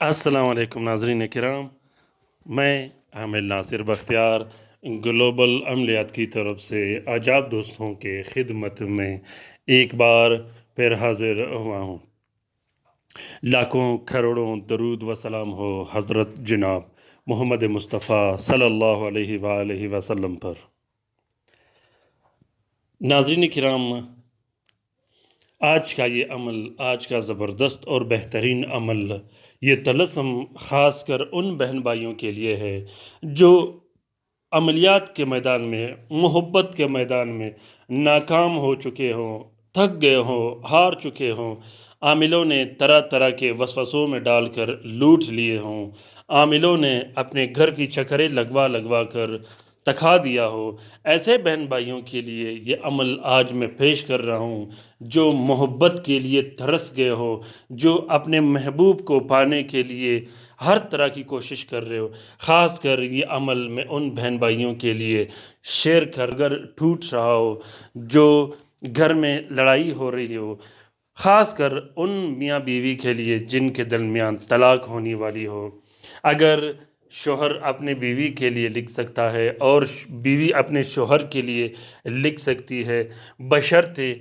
अस्सलाम वालेकुम नाज़रीन किराम। मैं हामिद नासिर बख्तियार ग्लोबल अमलियात की तरफ से आजाद दोस्तों के खिदमत में एक बार फिर हाजिर हुआ हूँ। लाखों करोड़ों दरूद व सलाम हो हज़रत जनाब मोहम्मद मुस्तफ़ा सल्लल्लाहु अलैहि वसल्लम पर। नाज़रीन किराम, आज का ये अमल, आज का ज़बरदस्त और बेहतरीन अमल, ये तलस्सुम ख़ास कर उन बहन भाइयों के लिए है जो अमलियात के मैदान में, मोहब्बत के मैदान में नाकाम हो चुके हों, थक गए हों, हार चुके हों। आमिलों ने तरह तरह के वसवसों में डालकर लूट लिए हों। आमिलों ने अपने घर की चक्करें लगवा लगवा कर तखा दिया हो। ऐसे बहन भाइयों के लिए ये अमल आज मैं पेश कर रहा हूँ, जो मोहब्बत के लिए तरस गए हो, जो अपने महबूब को पाने के लिए हर तरह की कोशिश कर रहे हो। ख़ास कर ये अमल में उन बहन भाइयों के लिए शेयर कर घर टूट रहा हो, जो घर में लड़ाई हो रही हो। ख़ास कर उन मियाँ बीवी के लिए जिनके दरमियान तलाक होने वाली हो। अगर शोहर अपने बीवी के लिए लिख सकता है और बीवी अपने शोहर के लिए लिख सकती है, बशर्ते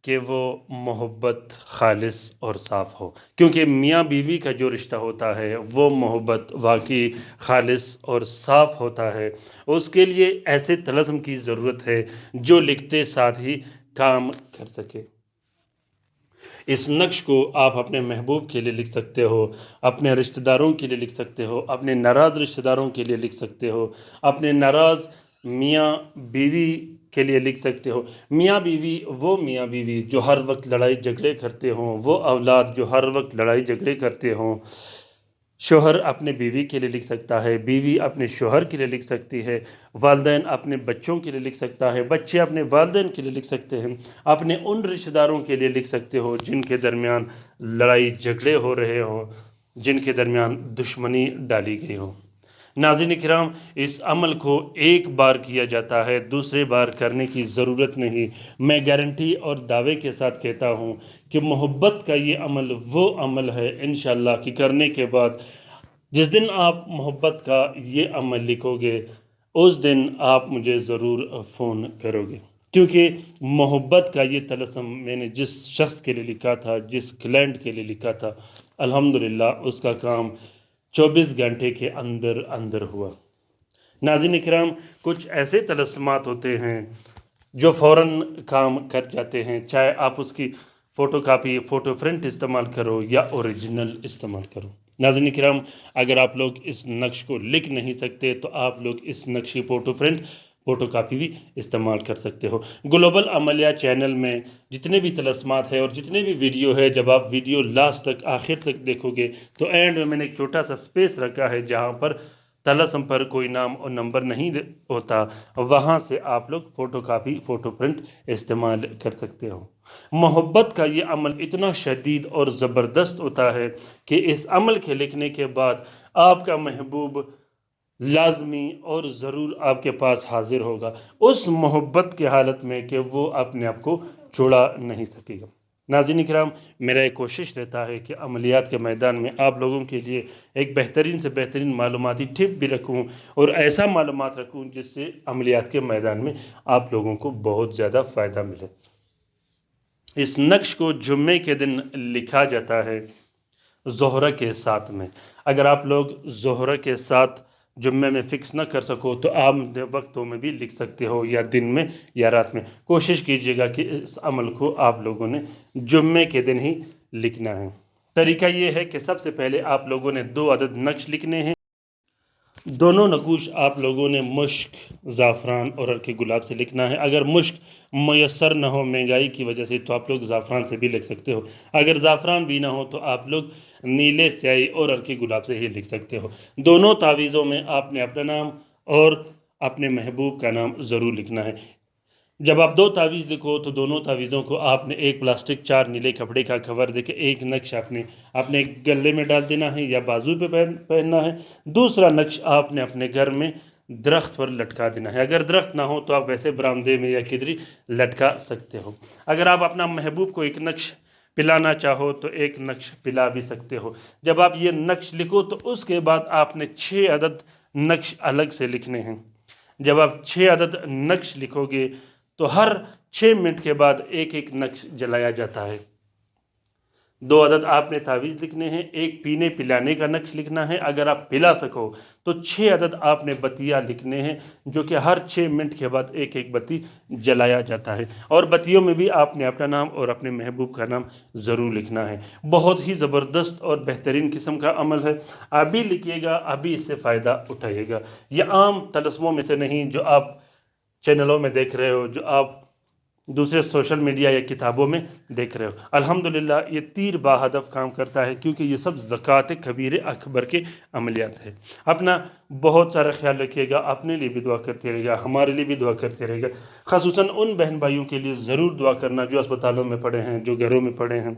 कि वो मोहब्बत खालिस और साफ़ हो। क्योंकि मियाँ बीवी का जो रिश्ता होता है वो मोहब्बत वाकई खालिस और साफ़ होता है। उसके लिए ऐसे तलस्सुम की ज़रूरत है जो लिखते साथ ही काम कर सके। इस नक्श को आप अपने महबूब के लिए लिख सकते हो, अपने रिश्तेदारों के लिए लिख सकते हो, अपने नाराज़ रिश्तेदारों के लिए लिख सकते हो, अपने नाराज़ मियाँ बीवी के लिए लिख सकते हो। मियाँ बीवी, वो मियाँ बीवी जो हर वक्त लड़ाई झगड़े करते हों, वो औलाद जो हर वक्त लड़ाई झगड़े करते हों। शोहर अपने बीवी के लिए लिख सकता है, बीवी अपने शोहर के लिए लिख सकती है, वालिदैन अपने बच्चों के लिए लिख सकता है, बच्चे अपने वालिदैन के लिए लिख सकते हैं, अपने उन रिश्तेदारों के लिए लिख सकते हो जिनके दरमियान लड़ाई झगड़े हो रहे हों, जिनके दरमियान दुश्मनी डाली गई हो। नाज़रीन किराम, इस अमल को एक बार किया जाता है, दूसरे बार करने की ज़रूरत नहीं। मैं गारंटी और दावे के साथ कहता हूँ कि मोहब्बत का ये अमल वो अमल है इंशाअल्लाह कि करने के बाद जिस दिन आप मोहब्बत का ये अमल लिखोगे, उस दिन आप मुझे ज़रूर फ़ोन करोगे। क्योंकि मोहब्बत का ये तलस्सुम मैंने जिस शख्स के लिए लिखा था, जिस क्लाइंट के लिए लिखा था, अल्हम्दुलिल्लाह उसका काम 24 घंटे के अंदर अंदर हुआ। नाज़रीन किराम, कुछ ऐसे तलस्सुमात होते हैं जो फ़ौरन काम कर जाते हैं, चाहे आप उसकी फ़ोटोकॉपी, फ़ोटो प्रिंट इस्तेमाल करो या ओरिजिनल इस्तेमाल करो। नाज़रीन किराम, अगर आप लोग इस नक्श को लिख नहीं सकते तो आप लोग इस नक्श की फ़ोटो प्रिंट, फ़ोटोकॉपी भी इस्तेमाल कर सकते हो। ग्लोबल अमलिया चैनल में जितने भी तलस्सुमात है और जितने भी वीडियो है, जब आप वीडियो लास्ट तक आखिर तक देखोगे तो एंड में मैंने एक छोटा सा स्पेस रखा है जहाँ पर तलस्सुम पर कोई नाम और नंबर नहीं होता, वहाँ से आप लोग फ़ोटोकॉपी, फ़ोटो प्रिंट इस्तेमाल कर सकते हो। मोहब्बत का ये अमल इतना शदीद और ज़बरदस्त होता है कि इस अमल के लिखने के बाद आपका महबूब लाज़मी और ज़रूर आपके पास हाज़िर होगा, उस मोहब्बत की हालत में कि वो अपने आप को छुड़ा नहीं सकेगा। नाज़रीन किराम, मेरा एक कोशिश रहता है कि अमलियात के मैदान में आप लोगों के लिए एक बेहतरीन से बेहतरीन मालूमाती टिप भी रखूँ और ऐसा मालूमात रखूँ जिससे अमलियात के मैदान में आप लोगों को बहुत ज़्यादा फ़ायदा मिले। इस नक्श को जुम्मे के दिन लिखा जाता है ज़ोहरा के साथ में। अगर आप लोग ज़ोहरा के साथ जुम्मे में फ़िक्स न कर सको तो आम वक्तों में भी लिख सकते हो, या दिन में या रात में। कोशिश कीजिएगा कि इस अमल को आप लोगों ने जुम्मे के दिन ही लिखना है। तरीका ये है कि सबसे पहले आप लोगों ने 2 अदद नक्श लिखने हैं। दोनों नकूश आप लोगों ने मुश्क, ज़ाफ़रान और अर्के गुलाब से लिखना है। अगर मुश्क मयसर न हो महंगाई की वजह से तो आप लोग ज़ाफ़रान से भी लिख सकते हो। अगर ज़ाफ़रान भी ना हो तो आप लोग नीले स्याही और अर्के गुलाब से ही लिख सकते हो। दोनों तावीज़ों में आपने अपना नाम और अपने महबूब का नाम ज़रूर लिखना है। जब आप 2 तावीज़ लिखो तो दोनों तावीज़ों को आपने एक प्लास्टिक 4 नीले कपड़े का कवर देके एक नक्श आपने अपने गले में डाल देना है या बाजू पे पहनना है। दूसरा नक्श आपने अपने घर में दरख्त पर लटका देना है। अगर दरख्त ना हो तो आप वैसे बरामदे में या किधर लटका सकते हो। अगर आप अपना महबूब को एक नक्श پلانا چاہو تو ایک نقش پلا بھی سکتے ہو۔ جب آپ یہ نقش لکھو تو اس کے بعد آپ نے 6 عدد نقش الگ سے لکھنے ہیں۔ جب آپ 6 عدد نقش لکھو گے تو ہر 6 منٹ کے بعد ایک ایک نقش جلایا جاتا ہے۔ 2 عدد آپ نے تعویذ لکھنے ہیں، ایک پینے پلانے کا نقش لکھنا ہے۔ اگر آپ پلا سکو تو 6 عدد آپ نے بتیاں لکھنے ہیں، جو کہ ہر 6 منٹ کے بعد ایک ایک بتی جلایا جاتا ہے، اور بتیوں میں بھی آپ نے اپنا نام اور اپنے محبوب کا نام ضرور لکھنا ہے۔ بہت ہی زبردست اور بہترین قسم کا عمل ہے، آپ بھی لکھیے گا، آپ بھی اس سے فائدہ اٹھائیے گا۔ یہ عام طلسموں میں سے نہیں جو آپ چینلوں میں دیکھ رہے ہو، جو آپ دوسرے سوشل میڈیا یا کتابوں میں دیکھ رہے ہو۔ الحمدللہ یہ تیر با ہدف کام کرتا ہے، کیونکہ یہ سب زکوٰۃ کبیر اکبر کے عملیات ہے۔ اپنا بہت سارا خیال رکھیے گا، اپنے لیے بھی دعا کرتے رہے گا، ہمارے لیے بھی دعا کرتے رہے گا، خصوصاً ان بہن بھائیوں کے لیے ضرور دعا کرنا جو اسپتالوں میں پڑے ہیں، جو گھروں میں پڑے ہیں۔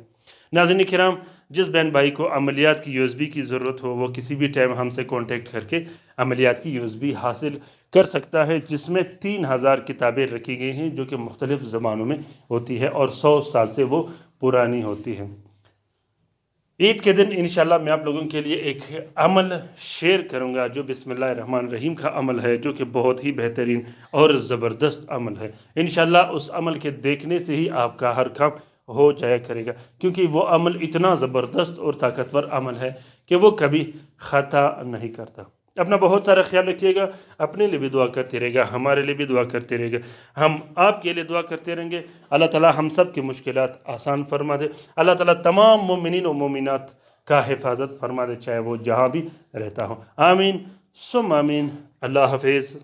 ناظرین کرام، جس بہن بھائی کو عملیات کی USB کی ضرورت ہو وہ کسی بھی ٹائم ہم سے کانٹیکٹ کر کے عملیات کی USB حاصل کر سکتا ہے، جس میں 3000 کتابیں رکھی گئی ہیں جو کہ مختلف زبانوں میں ہوتی ہے اور 100 سال سے وہ پرانی ہوتی ہیں۔ عید کے دن انشاءاللہ میں آپ لوگوں کے لیے ایک عمل شیئر کروں گا جو بسم اللہ الرحمن الرحیم کا عمل ہے، جو کہ بہت ہی بہترین اور زبردست عمل ہے۔ انشاءاللہ اس عمل کے دیکھنے سے ہی آپ کا ہر کام ہو جایا کرے گا، کیونکہ وہ عمل اتنا زبردست اور طاقتور عمل ہے کہ وہ کبھی خطا نہیں کرتا۔ اپنا بہت سارا خیال رکھیے گا، اپنے لیے بھی دعا کرتے رہے گا، ہمارے لیے بھی دعا کرتے رہے گا، ہم آپ کے لیے دعا کرتے رہیں گے۔ اللہ تعالی ہم سب کے مشکلات آسان فرما دے، اللہ تعالی تمام مومنین و مومنات کا حفاظت فرما دے، چاہے وہ جہاں بھی رہتا ہو۔ آمین ثم آمین۔ اللہ حافظ۔